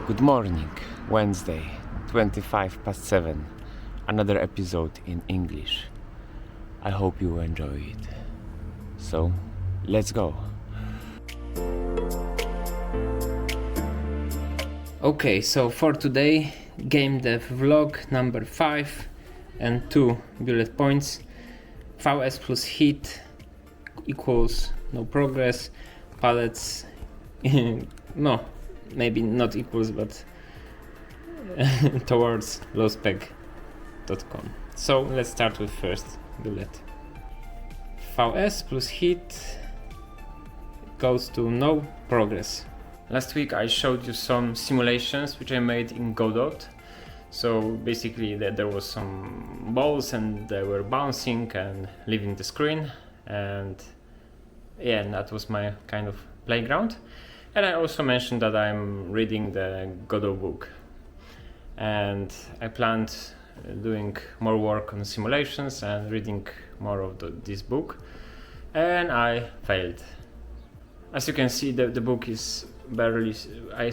Good morning, Wednesday, 25 past 7, another episode in English. I hope you enjoy it. So, let's go. Okay, so for today, game dev vlog number 5 and 2 bullet points. VS plus hit equals no progress. Pallets, no, maybe not equals, but towards lowspec.com. So let's start with first bullet. VS plus hit goes to no progress. Last week I showed you some simulations which I made in Godot. So basically there was some balls and they were bouncing and leaving the screen, and yeah, that was my kind of playground. And I also mentioned that I'm reading the Godot book, and I planned doing more work on simulations and reading more of this book, and I failed. As you can see, the book is barely, I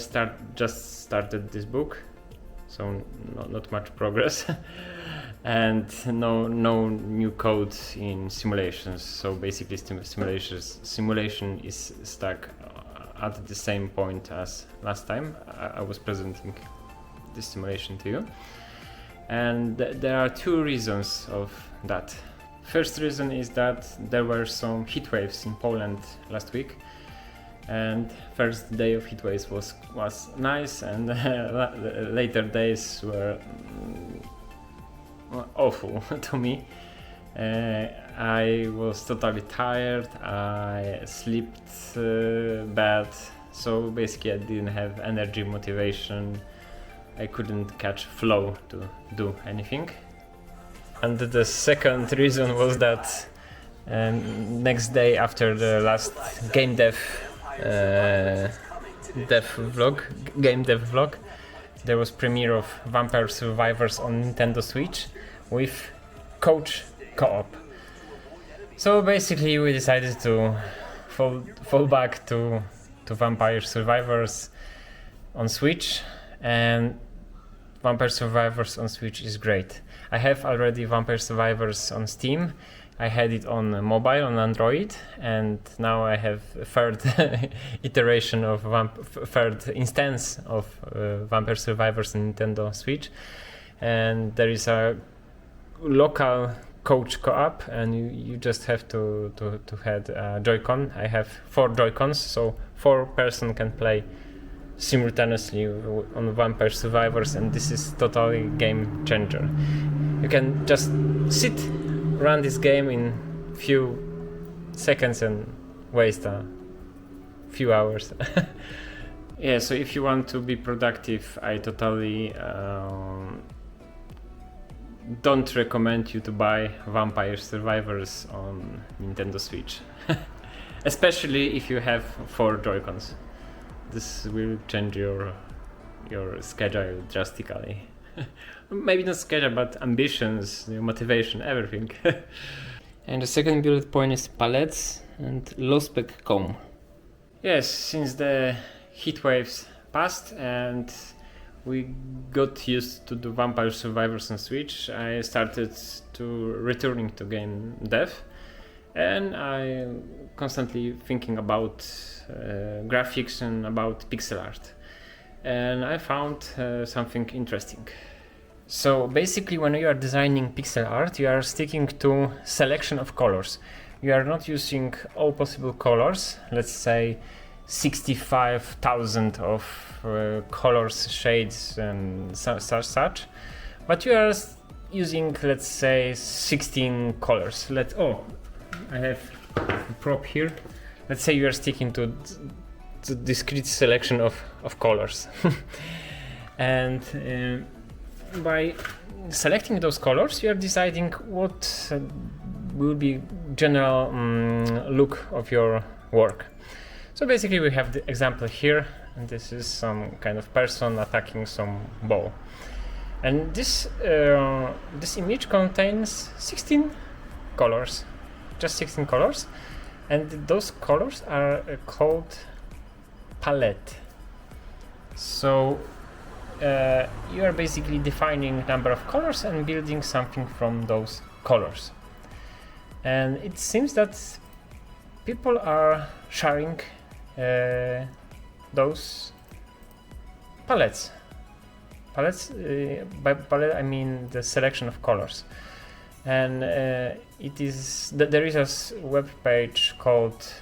just started this book, so not much progress. And no new code in simulations. So basically simulation is stuck at the same point as last time I was presenting this simulation to you. And there are two reasons of that. First reason is that there were some heat waves in Poland last week, and first day of heat waves was nice, and later days were awful to me. I was totally tired, I slept bad, so basically I didn't have energy, motivation, I couldn't catch flow to do anything. And the second reason was that next day after the last game dev vlog, there was premiere of Vampire Survivors on Nintendo Switch with coach co-op. So basically we decided to fall back to Vampire Survivors on Switch, and Vampire Survivors on Switch is great. I have already Vampire Survivors on Steam. I had it on mobile, on Android, and now I have a third iteration of third instance of Vampire Survivors on Nintendo Switch. And there is a local coach co-op, and you just have to have a Joy-Con. I have 4 Joy-Cons, so 4 person can play simultaneously on Vampire Survivors, and this is totally game changer. You can just run this game in few seconds and waste a few hours. Yeah, so if you want to be productive, I totally don't recommend you to buy Vampire Survivors on Nintendo Switch. Especially if you have 4 Joy-Cons. This will change your schedule drastically. Maybe not schedule, but ambitions, motivation, everything. And the second bullet point is pallets and lowspec.com. Yes, since the heat waves passed and we got used to the Vampire Survivors on Switch, I started to returning to game dev, and I constantly thinking about graphics and about pixel art. And I found something interesting. So basically when you are designing pixel art, you are sticking to selection of colors. You are not using all possible colors, let's say 65,000 of colors, shades and such, but you are using, let's say, 16 colors. I have a prop here. Let's say you are sticking to discrete selection of colors. And by selecting those colors, you are deciding what will be general look of your work. So basically we have the example here, and this is some kind of person attacking some ball. And this image contains 16 colors, just 16 colors, and those colors are called palette. So you are basically defining number of colors and building something from those colors. And it seems that people are sharing those palettes. By palette I mean the selection of colors. And there is a web page called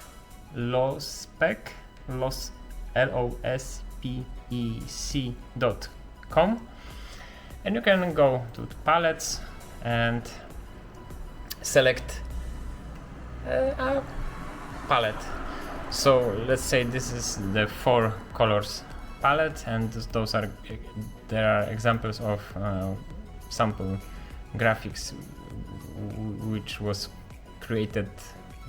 lospec.com, and you can go to the palettes and select a palette. So let's say this is the 4 colors palette, and there are examples of sample graphics which was created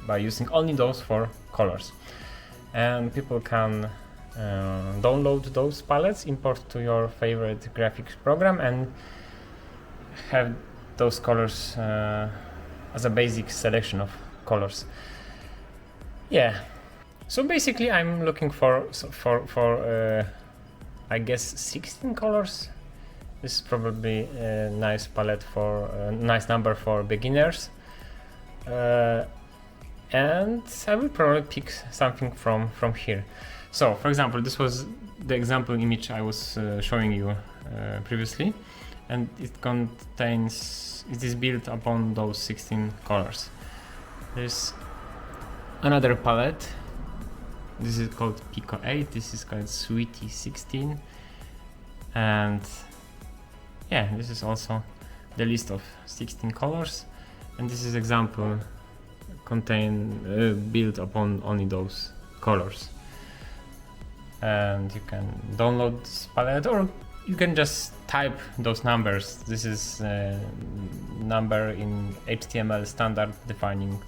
by using only those 4 colors, and people can download those palettes, import to your favorite graphics program, and have those colors as a basic selection of colors. Yeah, so basically I'm looking for I guess 16 colors. This is probably a nice palette for a nice number for beginners, and I will probably pick something from here. So for example, this was the example image I was showing you previously, and it is built upon those 16 colors. There's another palette. This is called Pico 8, this is called Sweetie 16, and yeah, this is also the list of 16 colors, and this is example built upon only those colors. And you can download this palette, or you can just type those numbers. This is number in HTML standard defining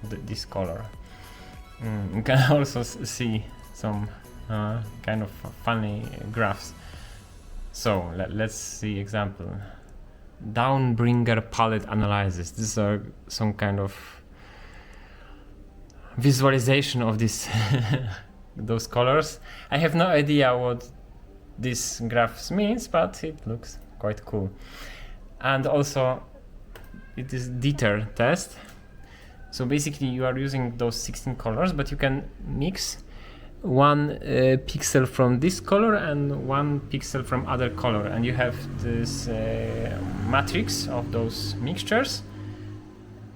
this color. You can also see some kind of funny graphs. So let's see example. Downbringer palette analysis. These are some kind of visualization of this those colors. I have no idea what this graphs means, but it looks quite cool. And also it is Dieter test. So basically you are using those 16 colors, but you can mix one pixel from this color and one pixel from other color, and you have this matrix of those mixtures,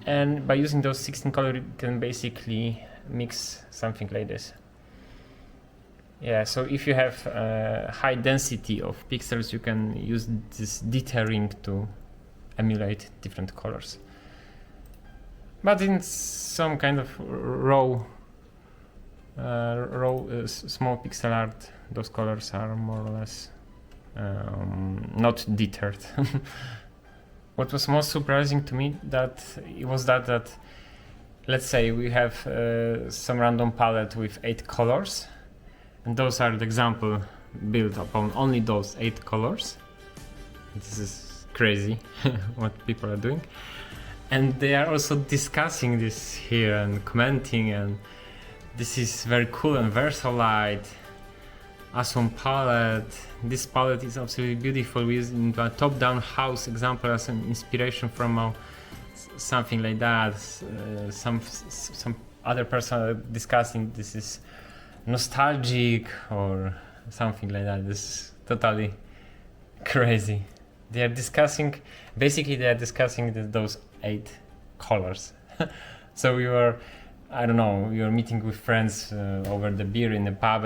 and by using those 16 colors you can basically mix something like this. Yeah, so if you have high density of pixels, you can use this dithering to emulate different colors. But in some kind of raw small pixel art, those colors are more or less not deterred. What was most surprising to me that let's say we have some random palette with 8 colors, and those are the example built upon only those 8 colors. This is crazy what people are doing, and they are also discussing this here and commenting, and this is very cool and versatile, awesome palette. This palette is absolutely beautiful. We're using a top-down house example as an inspiration from something like that. Some other person discussing this is nostalgic or something like that. This is totally crazy. They are discussing those 8 colors. So you're meeting with friends over the beer in the pub,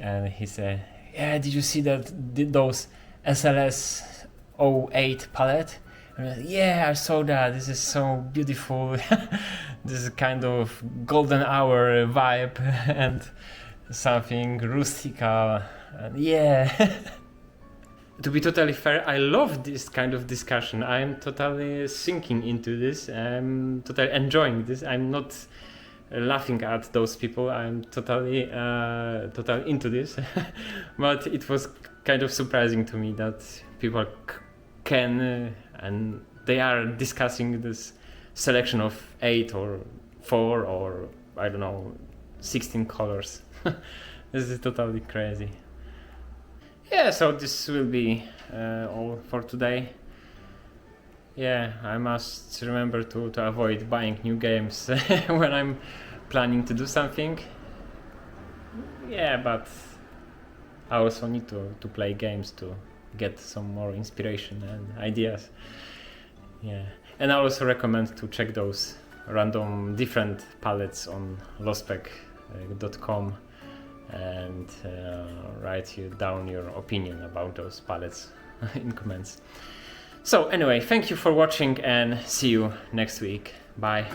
and he said, "Yeah, did you see those SLS 08 palette?" And I said, "Yeah, I saw that. This is so beautiful." This is kind of golden hour vibe and something rustical. And yeah. To be totally fair, I love this kind of discussion. I'm totally sinking into this. I'm totally enjoying this. I'm not laughing at those people. I'm totally into this. But it was kind of surprising to me that people can and they are discussing this selection of 8 or 4 or 16 colors. This is totally crazy. yeah, so this will be all for today. Yeah, I must remember to avoid buying new games when I'm planning to do something. Yeah, but I also need to play games to get some more inspiration and ideas. Yeah, and I also recommend to check those random different palettes on lostspec.com and write you down your opinion about those palettes in comments. So anyway, thank you for watching and see you next week. Bye.